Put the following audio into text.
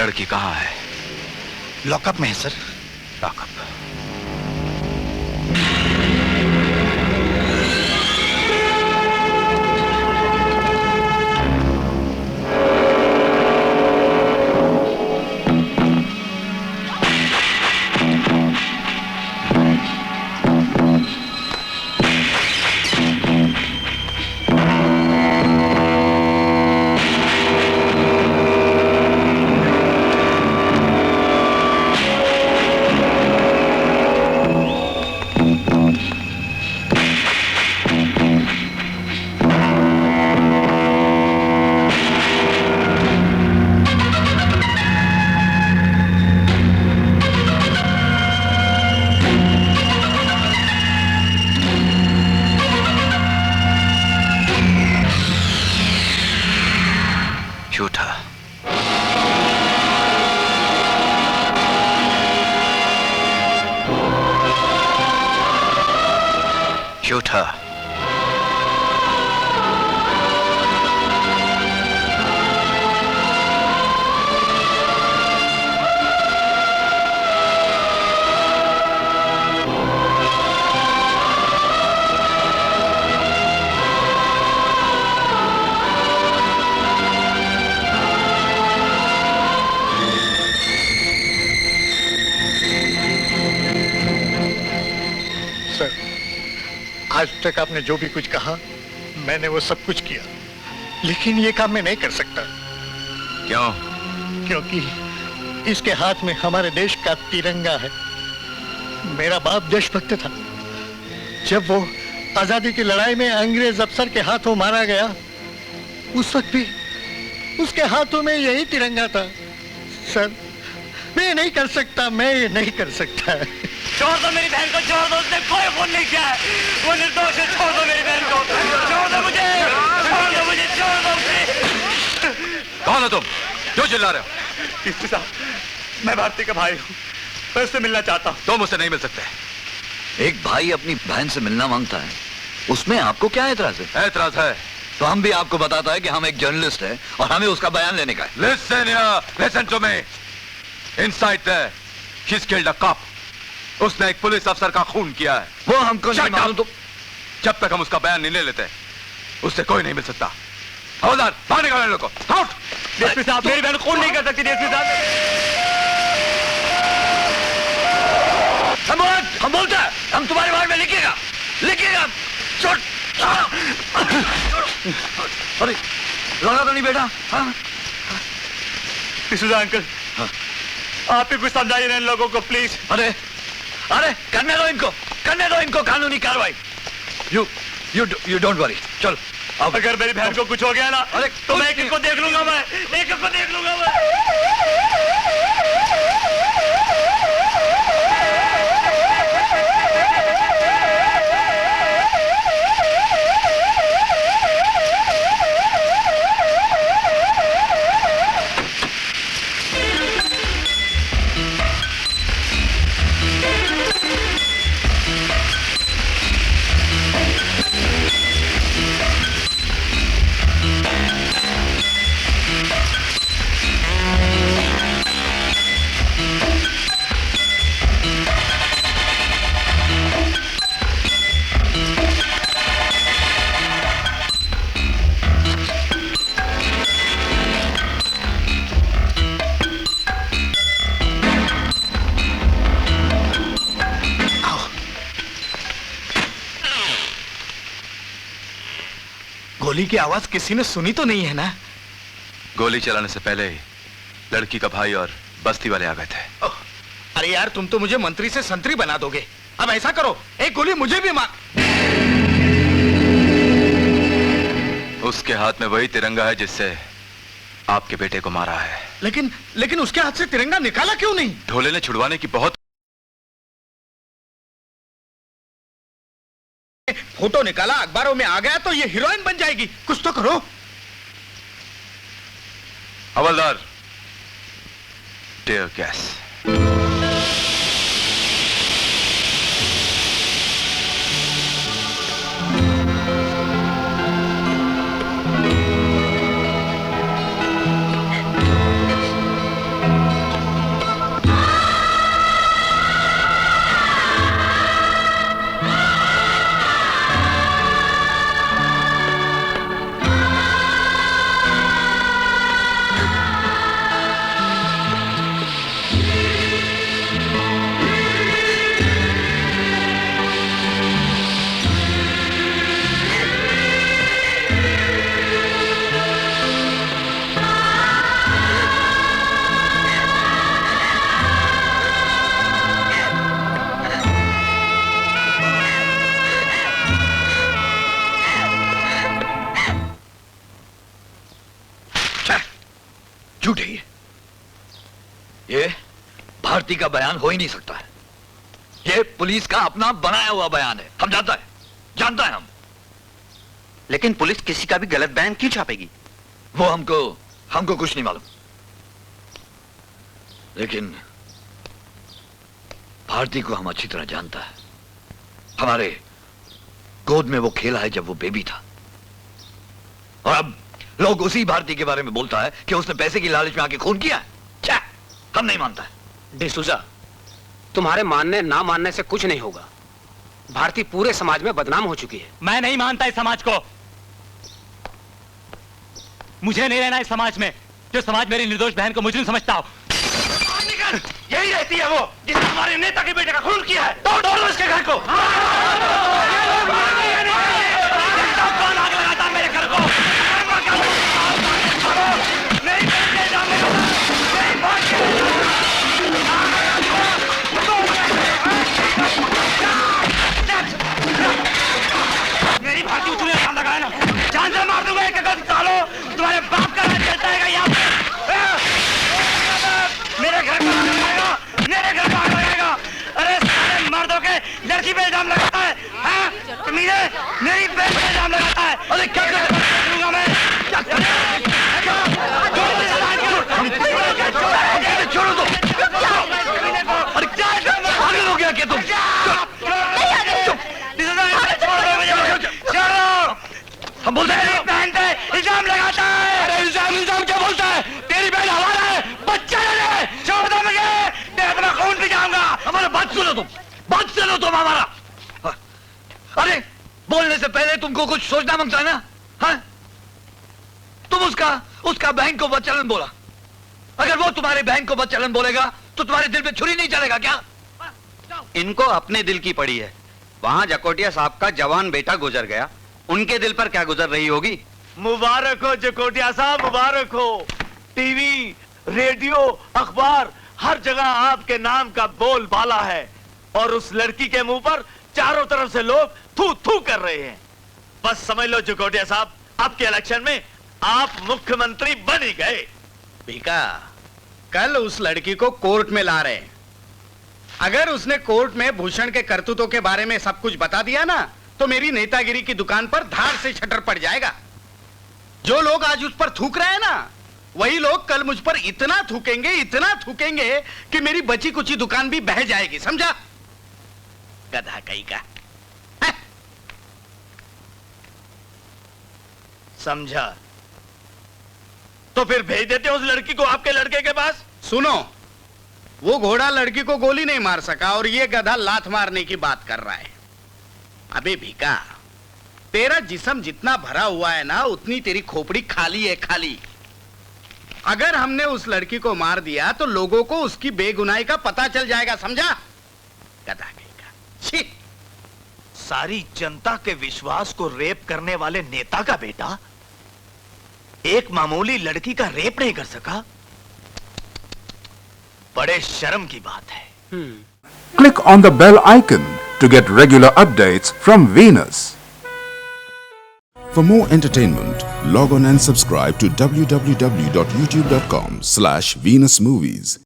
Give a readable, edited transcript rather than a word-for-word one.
लड़की कहाँ है? लॉकअप में है सर। लॉकअप। Shoot her. आज तक आपने जो भी कुछ कहा मैंने वो सब कुछ किया, लेकिन ये काम मैं नहीं कर सकता। क्यों? क्योंकि इसके हाथ में हमारे देश का तिरंगा है। मेरा बाप देशभक्त था। जब वो आजादी की लड़ाई में अंग्रेज अफसर के हाथों मारा गया, उस वक्त भी उसके हाथों में यही तिरंगा था। सर, मैं नहीं कर सकता, मैं ये नहीं कर सकता। छोड़ दो मेरी बहन को, छोड़ दो, उसने कोई खून नहीं किया है, वो निर्दोष है। छोड़ दो मेरी बहन को, छोड़ दो मुझे, छोड़ दो मुझे, छोड़ दो मुझे। कौन हो तुम? क्यों चिल्ला रहे हो? डीएसपी साहब, मैं भारती का भाई हूँ, मैं उससे मिलना चाहता हूँ। तुम उससे नहीं मिल सकते। एक भाई अपनी बहन से मिलना मांगता है, उसमें आपको क्या एतराज है? एतराज है तो हम भी आपको बताता है कि हम एक जर्नलिस्ट है और हमें उसका बयान लेने का है। Listen to me. Inside there, he's killed a cop. उसने एक पुलिस अफसर का खून किया है। वो हमको नहीं मालूम। तो जब तक हम उसका बयान नहीं ले लेते, उससे कोई नहीं मिल सकता। हवलदार, बाहर निकालो इन लोगों को। आउट। डीएसपी साहब, मेरी बहन खून नहीं कर सकती। डीएसपी साहब, हम बोलते हैं, हम तुम्हारे बारे में लिखेगा। छोड़। अरे लगा तो नहीं बेटा? हाँ? अंकल, आप ही कुछ समझाइए इन लोगों को प्लीज। अरे करने दो इनको कानूनी कार्रवाई। You don't worry. चल, अगर मेरी बहन को कुछ हो गया ना, अरे तो मैं एक को देख लूंगा। मैं एक को देख लूंगा। मैं गोली की आवाज किसी ने सुनी तो नहीं है ना? गोली चलाने से पहले ही लड़की का भाई और बस्ती वाले आ गए थे। अरे यार, तुम तो मुझे मंत्री से संतरी बना दोगे। अब ऐसा करो, एक गोली मुझे भी मार। उसके हाथ में वही तिरंगा है जिससे आपके बेटे को मारा है। लेकिन उसके हाथ से तिरंगा निकाला क्यों नहीं? ढोले ने छुड़वाने की बहुत फोटो निकाला, अखबारों में आ गया तो ये हीरोइन बन जाएगी। कुछ तो करो। हवलदार, टीयर गैस। झूठ है ये भारती का बयान हो ही नहीं सकता है। ये पुलिस का अपना बनाया हुआ बयान है, हम जानता है हम। लेकिन पुलिस किसी का भी गलत बयान क्यों छापेगी? वो हमको कुछ नहीं मालूम, लेकिन भारती को हम अच्छी तरह जानता है। हमारे गोद में वो खेला है जब वो बेबी था, और अब लोग उसी भारती के बारे में बोलता है कि उसने पैसे की लालच में आके खून किया है। छे, हम नहीं मानता है। डिसूजा, तुम्हारे मानने ना मानने से कुछ नहीं होगा। भारती पूरे समाज में बदनाम हो चुकी है। मैं नहीं मानता इस समाज को। मुझे नहीं रहना इस समाज में जो समाज मेरी निर्दोष बहन को मुजरिम समझता हो। यही रहती है वो जिसने हमारे नेता के बेटे का खून किया है। तोड़ उसके घर को। कौन आग लगाता मेरे घर को? मेरी भारती उतने जान लगाया ना, जान से मार दूंगा। एक सालो तुम्हारे बाप का राज चलता है यहाँ पे। मेरे घर पर आग लगाएगा। अरे सारे मर्दों के लड़की पे इल्जाम लगाता है। कमीने मेरी बहन पे इल्जाम लगाता है। अरे क्या करूंगा मैं? छोड़ो तो। अरे क्या पागल हो गया क्या तुम? हम बोलते हैं बहन पे इल्जाम लगाता है। अरे इल्जाम क्या बोलता है? तेरी बहन हमारा है, बच्चा है। छोड़ दो मुझे, मैं तुम्हें खून पी जाऊंगा। हमारा बात सुनो तुम हमारा। अरे बोलने से पहले तुमको कुछ सोचना मांगता है ना? हाँ? तुम उसका बहन को बच्चलन बोला। अगर वो तुम्हारे बहन को बच्चलन बोलेगा तो तुम्हारे दिल पे छुरी नहीं चलेगा क्या? इनको अपने दिल की पड़ी है। वहां जकोटिया साहब का जवान बेटा गुजर गया, उनके दिल पर क्या गुजर रही होगी? मुबारक हो जकोटिया साहब, मुबारक हो। टीवी, रेडियो, अखबार, हर जगह आपके नाम का बोलबाला है, और उस लड़की के मुंह पर चारों तरफ से लोग थू थू कर रहे हैं। बस समझ लो जकोटिया साहब, आपके इलेक्शन में आप मुख्यमंत्री बन ही गए। भीका, कल उस लड़की को कोर्ट में ला रहे हैं। अगर उसने कोर्ट में भूषण के करतूतों के बारे में सब कुछ बता दिया ना, तो मेरी नेतागिरी की दुकान पर धार से शटर पड़ जाएगा। जो लोग आज उस पर थूक रहे हैं ना, वही लोग कल मुझ पर इतना थूकेंगे कि मेरी बची कुची दुकान भी बह जाएगी, समझा? गधा कहीं का। समझा? तो फिर भेज देते हैं उस लड़की को आपके लड़के के पास। सुनो, वो घोड़ा लड़की को गोली नहीं मार सका और ये गधा लात मारने की बात कर रहा है। अबे भीका, तेरा जिस्म जितना भरा हुआ है ना, उतनी तेरी खोपड़ी खाली है, खाली। अगर हमने उस लड़की को मार दिया तो लोगों को उसकी बेगुनाही का पता चल जाएगा, समझा? गधा कहीं का। छी! सारी जनता के विश्वास को रेप करने वाले नेता का बेटा एक मामूली लड़की का रेप नहीं कर सका। बड़े शर्म की बात है। Click on the bell icon to get regular updates from Venus. For more entertainment, log on and subscribe to www.youtube.com/venusmovies.